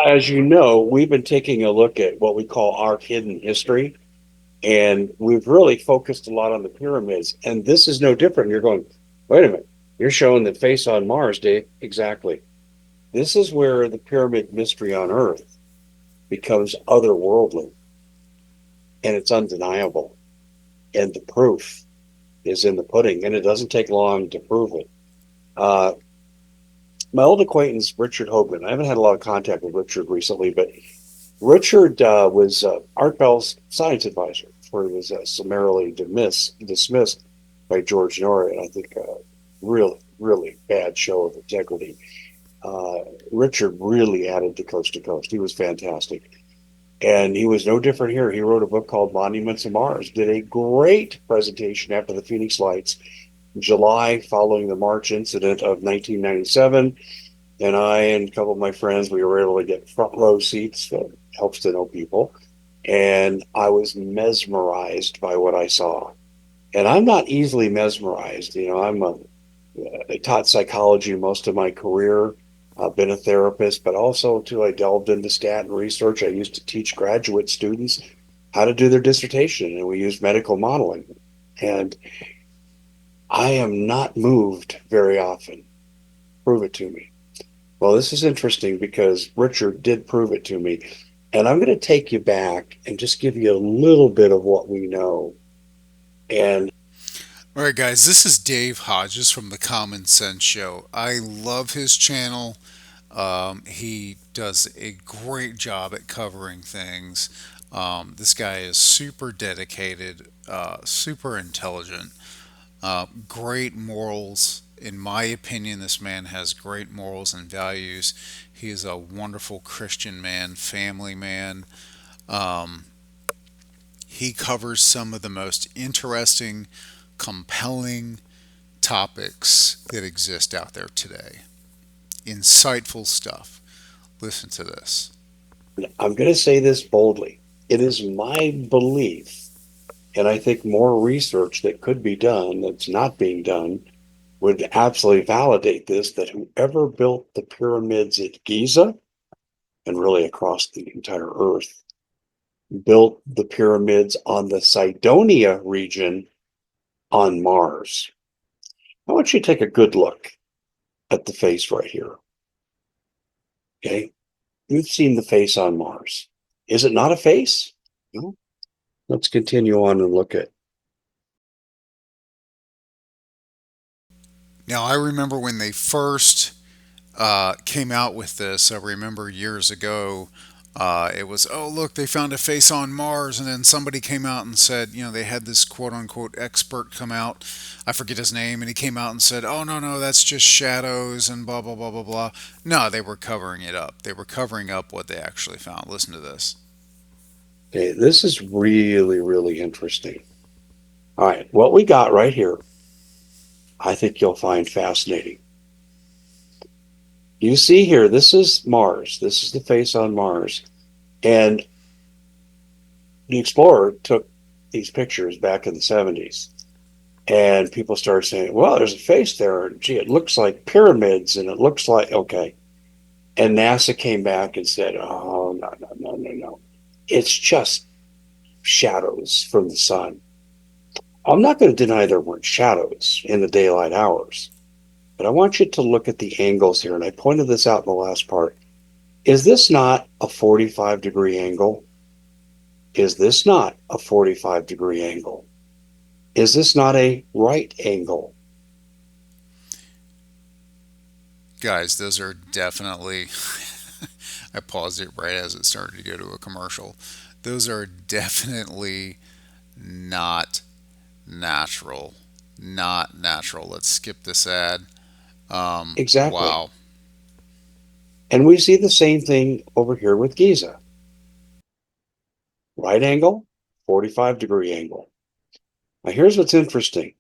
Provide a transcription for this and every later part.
As you know, we've been taking a look at what we call our hidden history, and we've really focused a lot on the pyramids. And this is no different. You're going, wait a minute, you're showing the face on Mars, Dave. Exactly. This is where the pyramid mystery on Earth becomes otherworldly, and it's undeniable. And the proof is in the pudding, and it doesn't take long to prove it. Uh, my old acquaintance, Richard Hoagland, I haven't had a lot of contact with Richard recently, but Richard was Art Bell's science advisor before he was summarily dismissed by George Norrie. And I think really, really bad show of integrity. Uh, Richard really added to Coast to Coast. He was fantastic. And he was no different here. He wrote a book called Monuments of Mars, did a great presentation after the Phoenix Lights, July following the March incident of 1997. And I and a couple of my friends, we were able to get front row seats. That helps to know people. And I was mesmerized by what I saw. And I'm not easily mesmerized. I taught psychology most of my career. I've been a therapist, but also too, I delved into stat and research. I used to teach graduate students how to do their dissertation, and we used medical modeling. And I am not moved very often. Prove it to me. Well, this is interesting because Richard did prove it to me. And I'm going to take you back and just give you a little bit of what we know. And All right, guys, this is Dave Hodges from the Common Sense Show. I love his channel. He does a great job at covering things. This guy is super dedicated, super intelligent, great morals. In my opinion, this man has great morals and values. He is a wonderful Christian man, family man. Um, he covers some of the most interesting, compelling topics that exist out there today. Insightful stuff. Listen to this. I'm going to say this boldly. It is my belief, and I think more research that could be done that's not being done would absolutely validate this, that whoever built the pyramids at Giza and really across the entire earth built the pyramids on the Cydonia region on Mars. I want you to take a good look at the face right here. Okay. You've seen the face on Mars. Is it not a face? No. Let's continue on and look at. Now, I remember when they first came out with this. I remember years ago, it was, oh, look, they found a face on Mars. And then somebody came out and said, they had this quote unquote expert come out. I forget his name. And he came out and said, oh, no, no, that's just shadows and blah, blah, blah, blah, blah. No, they were covering it up. They were covering up what they actually found. Listen to this. Okay, this is really, really interesting. All right, what we got right here, I think you'll find fascinating. You see here, this is Mars. This is the face on Mars. And the explorer took these pictures back in the 70s. And people started saying, well, there's a face there. Gee, it looks like pyramids and it looks like, okay. And NASA came back and said, oh, no, no, no, no, no. It's just shadows from the sun. I'm not going to deny there weren't shadows in the daylight hours, but I want you to look at the angles here. And I pointed this out in the last part. Is this not a 45-degree angle? Is this not a 45-degree angle? Is this not a right angle? Guys, those are definitely, I paused it right as it started to go to a commercial. Those are definitely not natural. Not natural. Let's skip this ad. Exactly. Wow. And we see the same thing over here with Giza. Right angle, 45-degree angle. Now, here's what's interesting.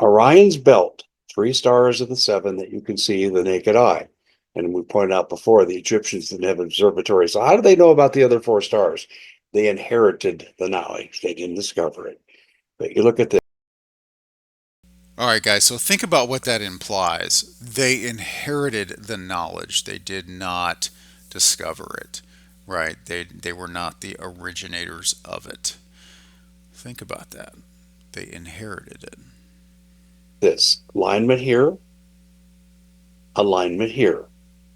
Orion's belt, three stars of the seven that you can see the naked eye. And we pointed out before, the Egyptians didn't have observatories. So how do they know about the other four stars? They inherited the knowledge. They didn't discover it. But you look at this. All right, guys, so think about what that implies. They inherited the knowledge, they did not discover it, right? They were not the originators of it. Think about that. They inherited it. This alignment here, alignment here.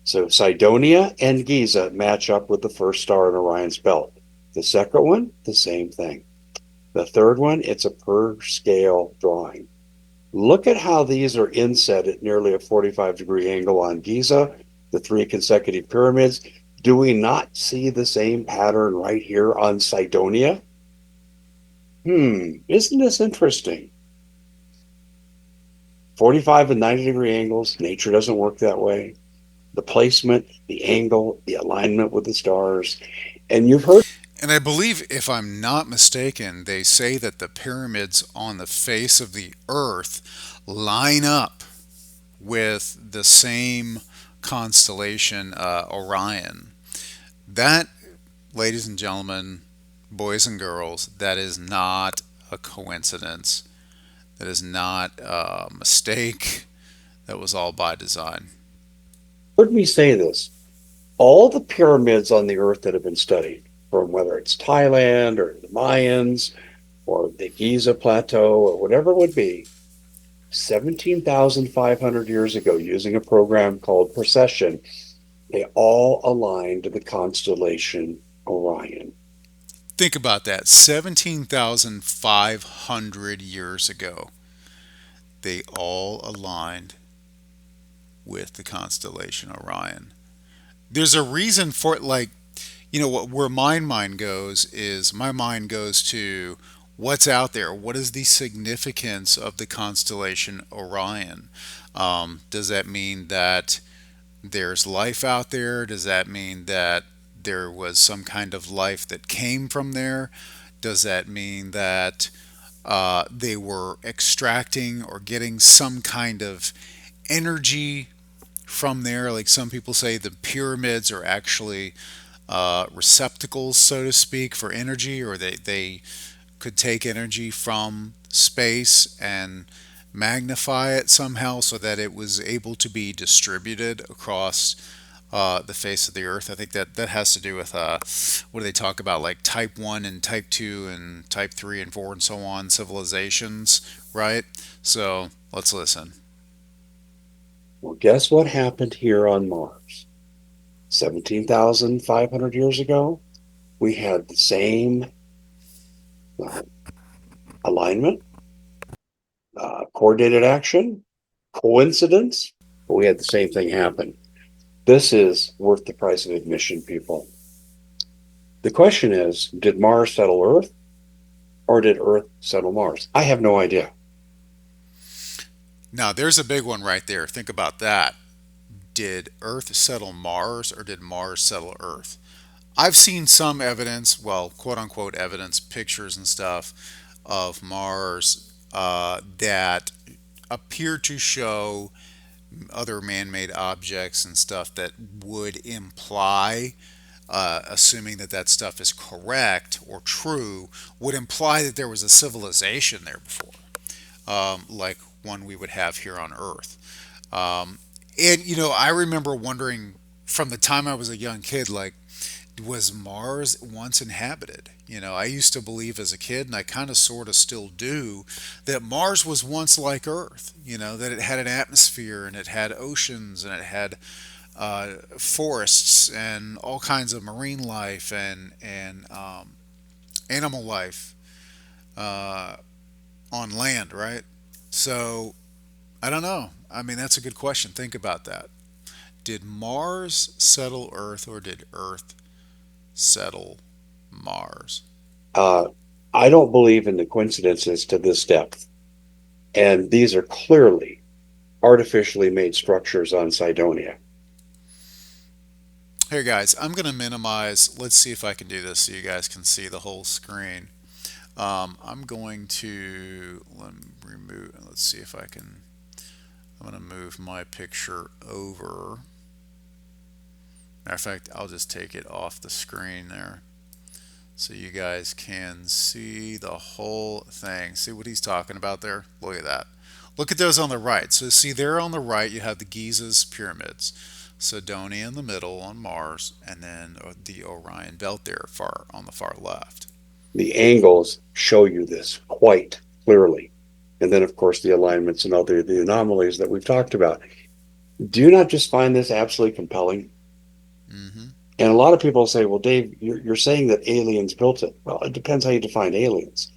So Cydonia and Giza match up with the first star in Orion's belt. The second one, the same thing. The third one, it's a per scale drawing. Look at how these are inset at nearly a 45-degree angle on Giza, the three consecutive pyramids. Do we not see the same pattern right here on Cydonia? Isn't this interesting? 45 and 90-degree angles, nature doesn't work that way. The placement, the angle, the alignment with the stars. And you've heard And I believe, if I'm not mistaken, they say that the pyramids on the face of the earth line up with the same constellation, Orion. That, ladies and gentlemen, boys and girls, that is not a coincidence. That is not a mistake. That was all by design. me say this. All the pyramids on the earth that have been studied, from whether it's Thailand or the Mayans or the Giza Plateau or whatever it would be, 17,500 years ago, using a program called Precession, they all aligned to the constellation Orion. Think about that. 17,500 years ago, they all aligned with the constellation Orion. There's a reason for it. Like, where my mind goes is, my mind goes to what's out there. What is the significance of the constellation Orion? Does that mean that there's life out there? Does that mean that there was some kind of life that came from there? Does that mean that they were extracting or getting some kind of energy from there? Like, some people say the pyramids are actually receptacles, so to speak, for energy, or they could take energy from space and magnify it somehow so that it was able to be distributed across the face of the earth. I think that has to do with what do they talk about, like type 1 and type 2 and type 3 and 4 and so on civilizations, right? So let's listen. Well, guess what happened here on Mars? 17,500 years ago, we had the same uh, alignment, coordinated action, coincidence, but we had the same thing happen. This is worth the price of admission, people. The question is, did Mars settle Earth or did Earth settle Mars? I have no idea. Now, there's a big one right there. Think about that. Did Earth settle Mars or did Mars settle Earth? I've seen some evidence, well, quote unquote evidence, pictures and stuff of Mars that appear to show other man made objects and stuff that would imply, assuming that that stuff is correct or true, would imply that there was a civilization there before, like one we would have here on Earth. And I remember wondering from the time I was a young kid, like, was Mars once inhabited? I used to believe as a kid, and I kind of sort of still do, that Mars was once like Earth, that it had an atmosphere and it had oceans and it had forests and all kinds of marine life and animal life uh, on land, right? So I don't know. I mean, that's a good question. Think about that. Did Mars settle Earth or did Earth settle Mars? Uh, I don't believe in the coincidences to this depth. And these are clearly artificially made structures on Cydonia. Here, guys, I'm going to minimize. Let's see if I can do this so you guys can see the whole screen. I'm going to let me remove. Let's see if I can. I'm going to move my picture over. Matter of fact, I'll just take it off the screen there so you guys can see the whole thing. See what he's talking about there? Look at that. Look at those on the right. So see there on the right, you have the Giza's pyramids. Cydonia in the middle on Mars, and then the Orion Belt there far on the far left. The angles show you this quite clearly. And then, of course, the alignments and other the anomalies that we've talked about. Do you not just find this absolutely compelling? Hmm. And a lot of people say, well, Dave, you're saying that aliens built it. Well, it depends how you define aliens.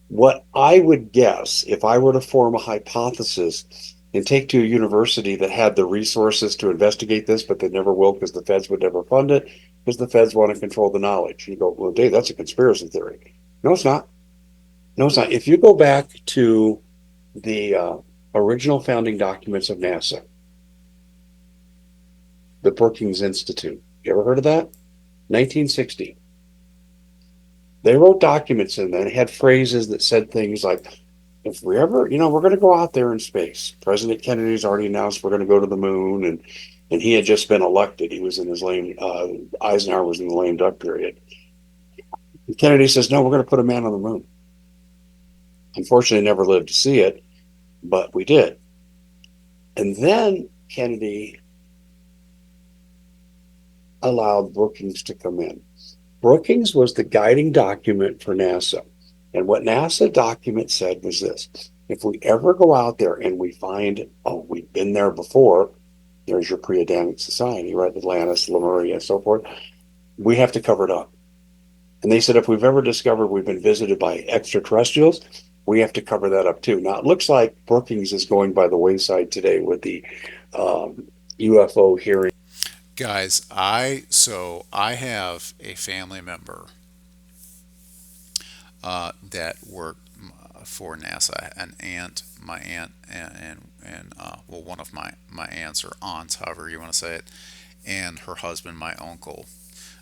What I would guess, if I were to form a hypothesis and take to a university that had the resources to investigate this, but they never will because the feds would never fund it, because the feds want to control the knowledge. You go, well, Dave, that's a conspiracy theory. No, it's not. No, it's not. If you go back to the original founding documents of NASA, the Brookings Institute, you ever heard of that? 1960. They wrote documents in there and had phrases that said things like, if we ever, we're going to go out there in space. President Kennedy's already announced we're going to go to the moon, and he had just been elected. He was in his lame. Eisenhower was in the lame duck period. And Kennedy says, "No, we're going to put a man on the moon." Unfortunately, never lived to see it, but we did. And then Kennedy allowed Brookings to come in. Brookings was the guiding document for NASA. And what NASA document said was this: if we ever go out there and we find, oh, we've been there before, there's your pre Adamic society, right? Atlantis, Lemuria, and so forth, we have to cover it up. And they said, if we've ever discovered we've been visited by extraterrestrials, we have to cover that up too. Now, it looks like Brookings is going by the wayside today with the UFO hearing. Guys, I have a family member that worked for NASA. An aunt, my aunt, and well, one of my aunts or aunts, however you want to say it, and her husband, my uncle,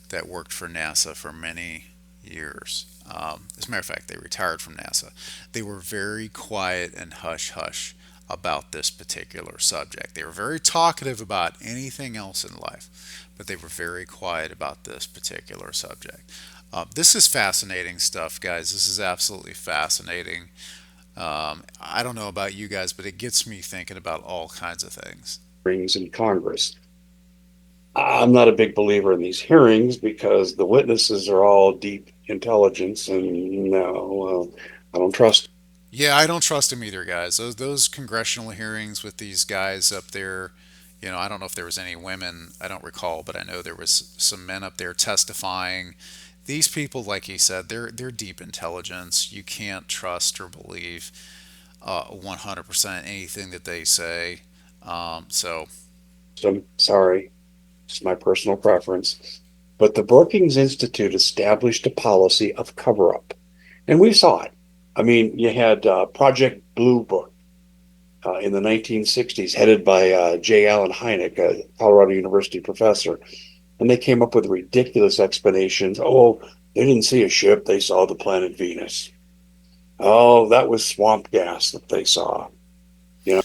that worked for NASA for many years. As a matter of fact, they retired from NASA. They were very quiet and hush hush about this particular subject. They were very talkative about anything else in life, but they were very quiet about this particular subject. This is fascinating stuff, guys. This is absolutely fascinating. I don't know about you guys, but it gets me thinking about all kinds of things. Hearings in Congress. I'm not a big believer in these hearings because the witnesses are all deep intelligence, and no, I don't trust. Yeah, I don't trust him either, guys. Those congressional hearings with these guys up there, I don't know if there was any women. I don't recall, but I know there was some men up there testifying. These people, like he said, they're deep intelligence. You can't trust or believe 100% anything that they say. So I'm sorry, it's my personal preference. But the Brookings Institute established a policy of cover up, and we saw it. I mean, you had Project Blue Book in the 1960s, headed by J. Allen Hynek, a Colorado University professor. And they came up with ridiculous explanations. Oh, they didn't see a ship, they saw the planet Venus. Oh, that was swamp gas that they saw. You know,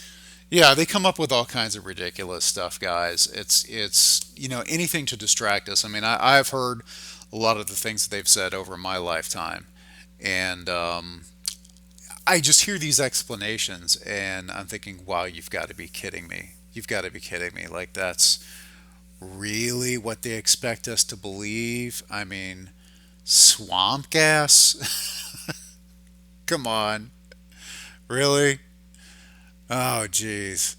yeah, they come up with all kinds of ridiculous stuff, guys. It's anything to distract us. I mean, I've heard a lot of the things that they've said over my lifetime, and I just hear these explanations, and I'm thinking, wow, you've got to be kidding me. You've got to be kidding me. Like that's really what they expect us to believe. I mean, swamp gas. Come on, really? Oh, geez.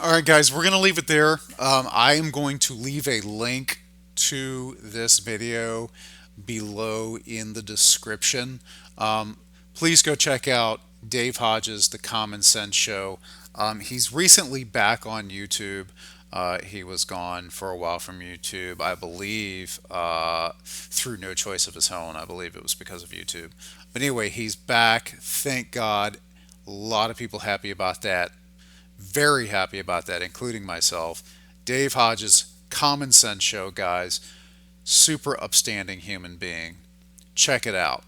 All right, guys, we're going to leave it there. I am going to leave a link to this video below in the description. Please go check out Dave Hodges, The Common Sense Show. He's recently back on YouTube. He was gone for a while from YouTube, I believe, through no choice of his own. I believe it was because of YouTube. But anyway, he's back. Thank God. A lot of people happy about that. Very happy about that, including myself. Dave Hodges, Common Sense Show, guys. Super upstanding human being. Check it out.